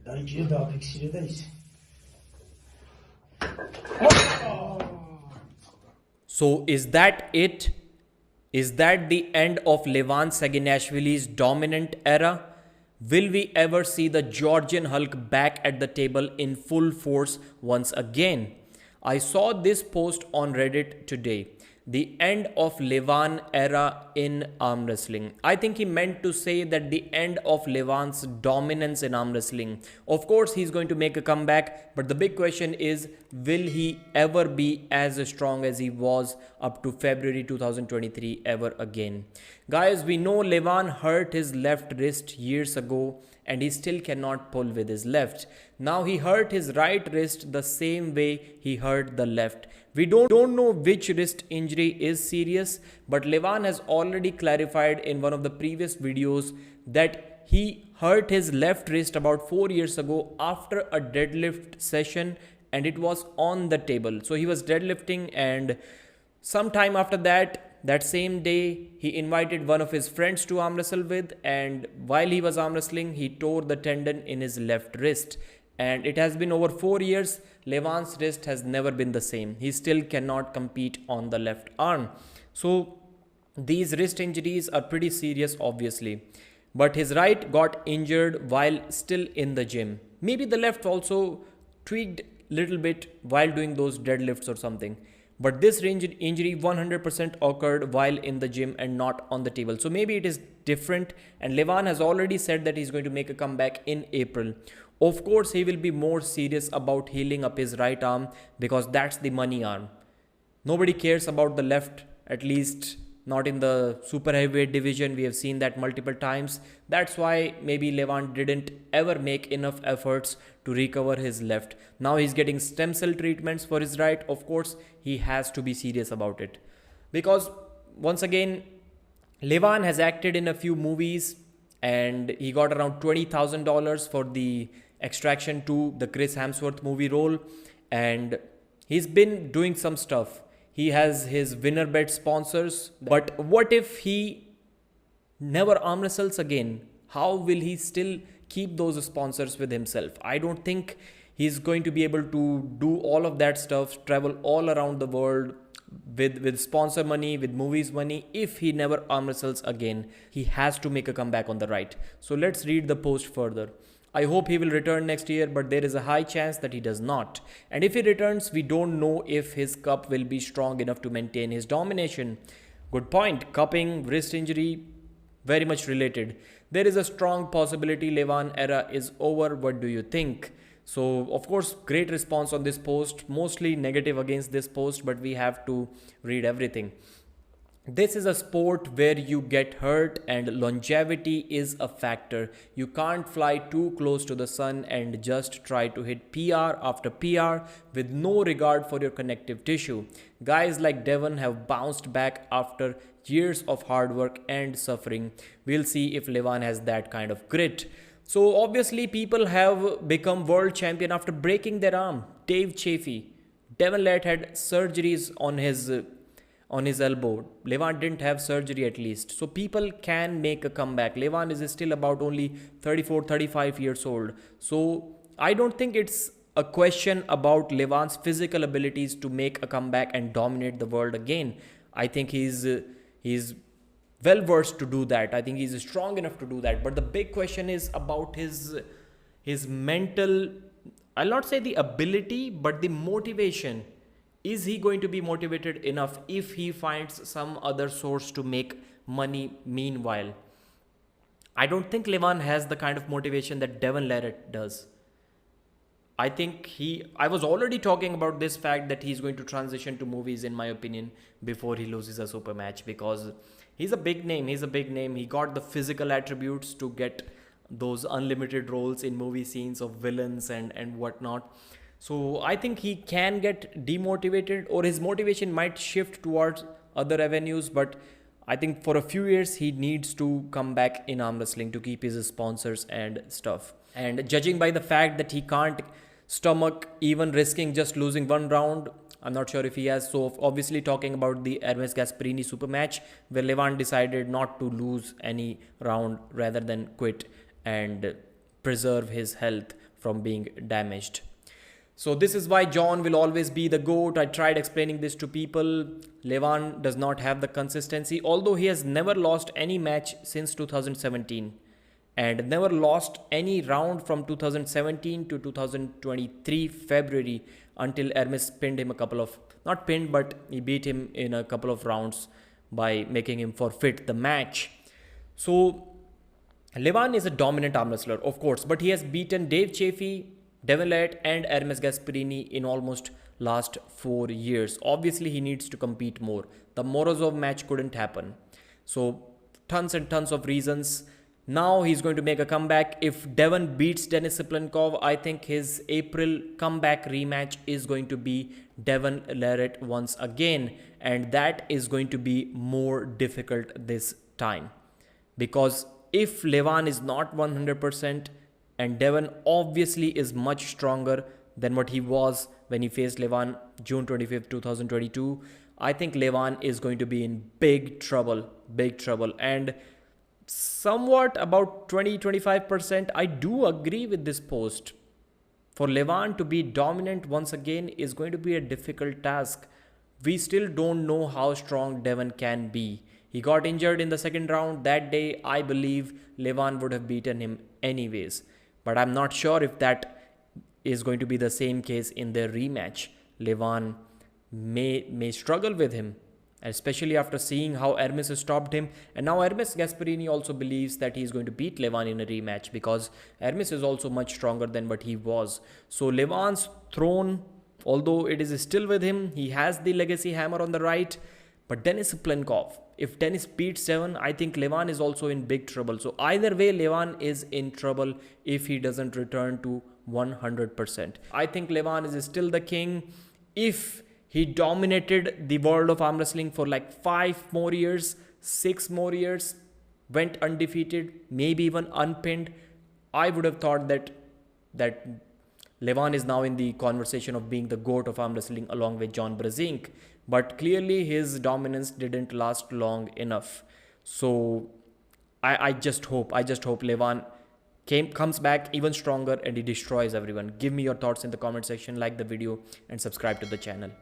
Dayıcıya daha pek siredeyiz. So is that it? Is that the end of Levan Saginashvili's dominant era? Will we ever see the Georgian Hulk back at the table in full force once again? I saw this post on Reddit today. The end of Levan era in arm wrestling. I think he meant to say that the end of Levan's dominance in arm wrestling. Of course, he's going to make a comeback, but the big question is, will he ever be as strong as he was up to February 2023 ever again? Guys, we know Levan hurt his left wrist years ago and he still cannot pull with his left. Now he hurt his right wrist the same way he hurt the left. We don't know which wrist injury is serious, but Levan has already clarified in one of the previous videos that he hurt his left wrist about 4 years ago after a deadlift session, and it was on the table. So he was deadlifting, and sometime after that same day, he invited one of his friends to arm wrestle with, and while he was arm wrestling, he tore the tendon in his left wrist. And it has been over 4 years. Levan's wrist has never been the same. He still cannot compete on the left arm. So these wrist injuries are pretty serious, obviously. But his right got injured while still in the gym. Maybe the left also tweaked little bit while doing those deadlifts or something. But this injury 100% occurred while in the gym and not on the table. So maybe it is different. And Levan has already said that he's going to make a comeback in April. Of course, he will be more serious about healing up his right arm because that's the money arm. Nobody cares about the left, at least not in the super heavyweight division. We have seen that multiple times. That's why maybe Levan didn't ever make enough efforts to recover his left. Now he's getting stem cell treatments for his right. Of course, he has to be serious about it. Because once again, Levan has acted in a few movies and he got around $20,000 for the Extraction 2, the Chris Hemsworth movie role. And he's been doing some stuff. He has his winner bet sponsors. But what if he never arm wrestles again? How will he still keep those sponsors with himself? I don't think he's going to be able to do all of that stuff, travel all around the world with sponsor money, with movies money. If he never arm wrestles again, he has to make a comeback on the right. So let's read the post further. I hope he will return next year, but there is a high chance that he does not. And if he returns, we don't know if his cup will be strong enough to maintain his domination. Good point. Cupping, wrist injury, very much related. There is a strong possibility Levan era is over. What do you think? So, of course, great response on this post. Mostly negative against this post, but we have to read everything. This is a sport where you get hurt and longevity is a factor. You can't fly too close to the sun and just try to hit PR after PR with no regard for your connective tissue. Guys like Devon have bounced back after years of hard work and suffering. We'll see if Levan has that kind of grit. So obviously people have become world champion after breaking their arm. Dave Chaffee, Devon Lett had surgeries on his elbow. Levan didn't have surgery at least. So people can make a comeback. Levan is still about only 34, 35 years old. So I don't think it's a question about Levan's physical abilities to make a comeback and dominate the world again. I think he's well versed to do that. I think he's strong enough to do that. But the big question is about his mental, I'll not say the ability, but the motivation. Is he going to be motivated enough if he finds some other source to make money meanwhile? I don't think Levan has the kind of motivation that Devon Larratt does. I think I was already talking about this fact that he's going to transition to movies, in my opinion, before he loses a super match, because he's a big name. He got the physical attributes to get those unlimited roles in movie scenes of villains and whatnot. So I think he can get demotivated, or his motivation might shift towards other avenues. But I think for a few years, he needs to come back in arm wrestling to keep his sponsors and stuff. And judging by the fact that he can't stomach even risking just losing one round, I'm not sure if he has. So obviously talking about the Hermes Gasparini super match where Levan decided not to lose any round rather than quit and preserve his health from being damaged. So this is why John will always be the GOAT. I tried explaining this to people. Levan does not have the consistency, although he has never lost any match since 2017 and never lost any round from 2017 to 2023 February until Hermes pinned him a couple of, not pinned, but he beat him in a couple of rounds by making him forfeit the match. So Levan is a dominant arm wrestler, of course, but he has beaten Dave Chaffee, Devin Lett and Hermes Gasparini in almost last 4 years. Obviously, he needs to compete more. The Morozov match couldn't happen. So tons and tons of reasons. Now he's going to make a comeback. If Devon beats Denis Siplenkov, I think his April comeback rematch is going to be Devon Larratt once again. And that is going to be more difficult this time. Because if Levan is not 100%, and Devon obviously is much stronger than what he was when he faced Levan June 25th, 2022. I think Levan is going to be in big trouble. And somewhat about 20-25%, I do agree with this post. For Levan to be dominant once again is going to be a difficult task. We still don't know how strong Devon can be. He got injured in the second round. That day, I believe Levan would have beaten him anyways. But I'm not sure if that is going to be the same case in their rematch. Levan may struggle with him, especially after seeing how Hermes has stopped him. And now Hermes Gasparini also believes that he is going to beat Levan in a rematch because Hermes is also much stronger than what he was. So Levan's throne, although it is still with him, he has the legacy hammer on the right. But Denis Siplenkov, if Denis beats Devon, I think Levan is also in big trouble. So either way, Levan is in trouble if he doesn't return to 100%. I think Levan is still the king. If he dominated the world of arm wrestling for like 5 more years, 6 more years, went undefeated, maybe even unpinned, I would have thought that Levan is now in the conversation of being the GOAT of arm wrestling along with John Brzezinski. But clearly his dominance didn't last long enough. So I just hope Levan comes back even stronger and he destroys everyone. Give me your thoughts in the comment section, like the video and subscribe to the channel.